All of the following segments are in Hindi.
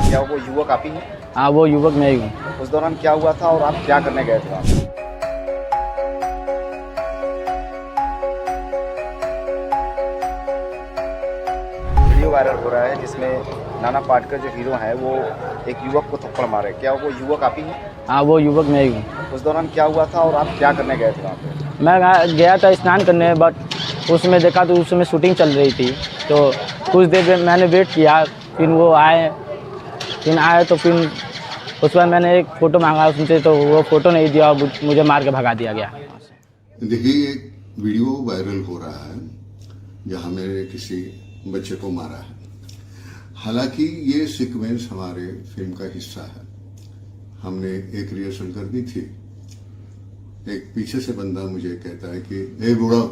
क्या वो युवक आप ही हैं? हाँ, वो युवक मैं ही हूँ। उस दौरान क्या हुआ था और आप क्या करने गए थे वहाँ पे? वीडियो वायरल हो रहा है जिसमें नाना पाटेकर जो हीरो हैं वो एक युवक को थप्पड़ मारे, क्या वो युवक आप ही हैं? हाँ, वो युवक मैं ही हूँ। उस दौरान क्या हुआ था और आप क्या करने गए थे वहाँ पे? मैं गया था स्नान करने, बट उसमें देखा तो उसमें शूटिंग चल रही थी, तो कुछ देर मैंने वेट किया, फिर वो आए, तो फिर उसके बाद मैंने एक फ़ोटो मांगा उनसे, तो वो फ़ोटो नहीं दिया और मुझे मार के भगा दिया गया। देखिए, एक वीडियो वायरल हो रहा है जहां मैंने किसी बच्चे को मारा है। हालांकि ये सीक्वेंस हमारे फिल्म का हिस्सा है। हमने एक रिहर्सल कर दी थी। एक पीछे से बंदा मुझे कहता है कि ए बूढ़ा,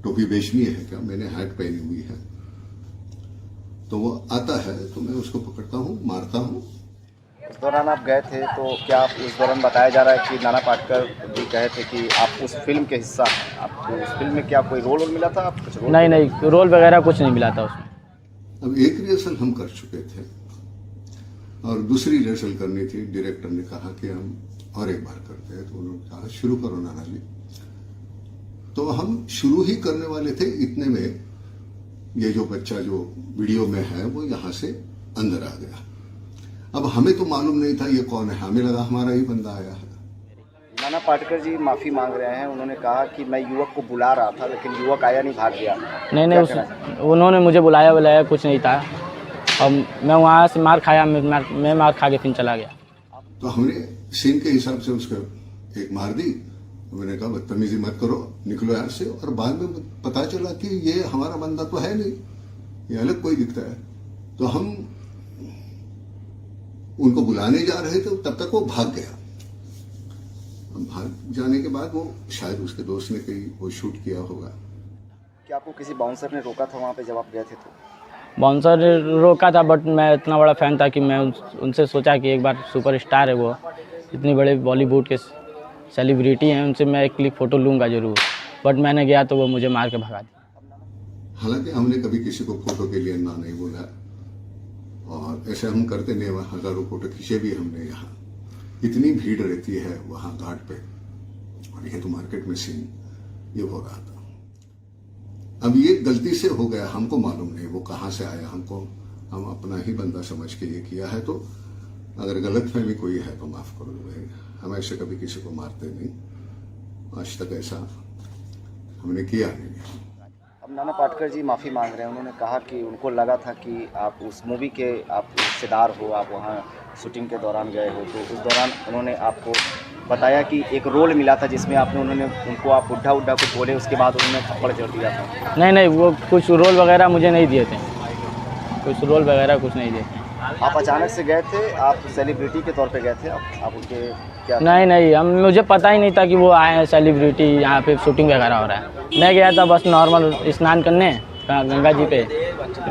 टोपी बेचनी है क्या? मैंने हैट पहनी हुई है। तो वो आता है तो मैं उसको पकड़ता हूँ, मारता हूँ। उस दौरान आप गए थे तो क्या आप उस दौरान बताया जा रहा है कि नाना पाटेकर जी कहे थे कि आप उस फिल्म के हिस्सा हैं, आपको उस फिल्म में क्या कोई रोल मिला था? आप कुछ रोल? नहीं, रोल वगैरह कुछ नहीं मिला था उसमें। अब एक रिहर्सल हम कर चुके थे और दूसरी रिहर्सल करनी थी। डायरेक्टर ने कहा कि हम और एक बार करते हैं, तो उन्होंने कहा शुरू करो नाना जी। तो हम शुरू ही करने वाले थे, इतने में ये जो बच्चा जो वीडियो में है वो यहां से अंदर आ गया। अब हमें तो मालूम नहीं था ये कौन है, हमें लगा हमारा ही बंदा आया है। नाना पाटेकर जी माफ़ी मांग रहे हैं। उन्होंने कहा कि मैं युवक को बुला रहा था लेकिन युवक आया नहीं, भाग गया। नहीं, उन्होंने मुझे बुलाया कुछ नहीं था। और मैं वहाँ से मार खाया, मैं मार खा के फिर चला गया। तो हमने सीन के हिसाब से उसको एक मार दी। मैंने कहा बदतमीजी मत करो, निकलो यहाँ से। और बाद में पता चला कि ये हमारा बंदा तो है नहीं, ये अलग कोई दिखता है। तो हम उनको बुलाने जा रहे थे, तब तक वो भाग गया। भाग जाने के बाद वो शायद उसके दोस्त ने कहीं वो शूट किया होगा। क्या आपको किसी बाउंसर ने रोका था वहाँ पे जब आप गए थे? तो बाउंसर रोका था, बट मैं इतना बड़ा फ़ैन था कि मैं उनसे सोचा कि एक बार सुपरस्टार है वो, इतनी बड़े बॉलीवुड के सेलिब्रिटी हैं, उनसे मैं एक क्लिक फ़ोटो लूँगा ज़रूर। बट मैंने गया तो वो मुझे मार के भगा दिया। हालांकि हमने कभी किसी को फोटो के लिए ना नहीं बोला, और ऐसे हम करते नहीं। हजारों फोटो खींचे भी हमने। यहाँ इतनी भीड़ रहती है वहां घाट पे, और ये तो मार्केट में सीन ये हो रहा था। अब ये गलती से हो गया, हमको मालूम नहीं वो कहाँ से आया। हम अपना ही बंदा समझ के ये किया है। तो अगर गलतफहमी कोई है तो माफ करो भाई, हम ऐसे कभी किसी को मारते नहीं, आज तक ऐसा हमने किया नहीं। अब नाना पाटेकर जी माफ़ी मांग रहे हैं। उन्होंने कहा कि उनको लगा था कि आप उस मूवी के आप हिस्सेदार हो, आप वहाँ शूटिंग के दौरान गए हो, तो उस दौरान उन्होंने आपको बताया कि एक रोल मिला था जिसमें उनको आप बुढ़ा कुछ बोले, उसके बाद उन्होंने थप्पड़ जड़ दिया था। नहीं, वो कुछ रोल वगैरह मुझे नहीं दिए थे, कुछ रोल वगैरह कुछ नहीं दिए थे। आप अचानक से गए थे, आप सेलिब्रिटी के तौर पे गए थे, आप उनके क्या? नहीं, मुझे पता ही नहीं था कि वो आए हैं सेलिब्रिटी, यहाँ पे शूटिंग वगैरह हो रहा है। मैं गया था बस नॉर्मल स्नान करने गंगा जी पे।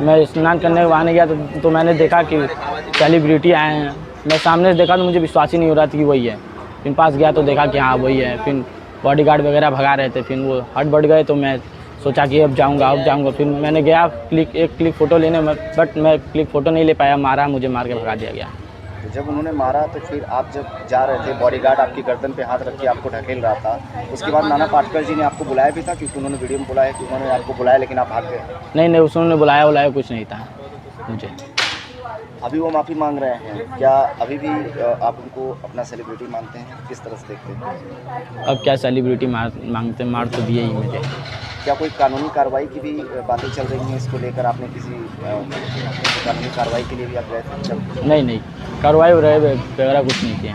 मैं स्नान करने वहाँ गया तो मैंने देखा कि सेलिब्रिटी आए हैं। मैं सामने से देखा तो मुझे विश्वास ही नहीं हो रहा था कि वही है। फिर पास गया तो देखा कि हाँ वही है। फिर बॉडीगार्ड वगैरह भगा रहे थे, फिर वो हट बढ़ गए। तो मैं सोचा कि अब जाऊँगा। फिर मैंने गया एक क्लिक फ़ोटो लेने में, बट मैं क्लिक फ़ोटो नहीं ले पाया, मारा, मुझे मार के भगा दिया गया। तो जब उन्होंने मारा तो फिर आप जब जा रहे थे, बॉडीगार्ड आपकी गर्दन पे हाथ रख के आपको ढकेल रहा था, उसके बाद नाना पाटेकर जी ने आपको बुलाया भी था? क्योंकि उन्होंने वीडियो में बोला है कि उन्होंने आपको बुलाया लेकिन आप भाग गए। नहीं, उन्होंने बुलाया कुछ नहीं था मुझे। अभी वो माफ़ी मांग रहे हैं, क्या अभी भी आप उनको अपना सेलिब्रिटी मानते हैं? किस तरह से देखते हैं? अब क्या सेलिब्रिटी मांगते, मार तो दिए ही मुझे। क्या कोई कानूनी कार्रवाई की भी बातें चल रही हैं इसको लेकर? आपने किसी कानूनी कार्रवाई के लिए भी आप गए थे? नहीं, कार्रवाई वगैरह कुछ नहीं किए।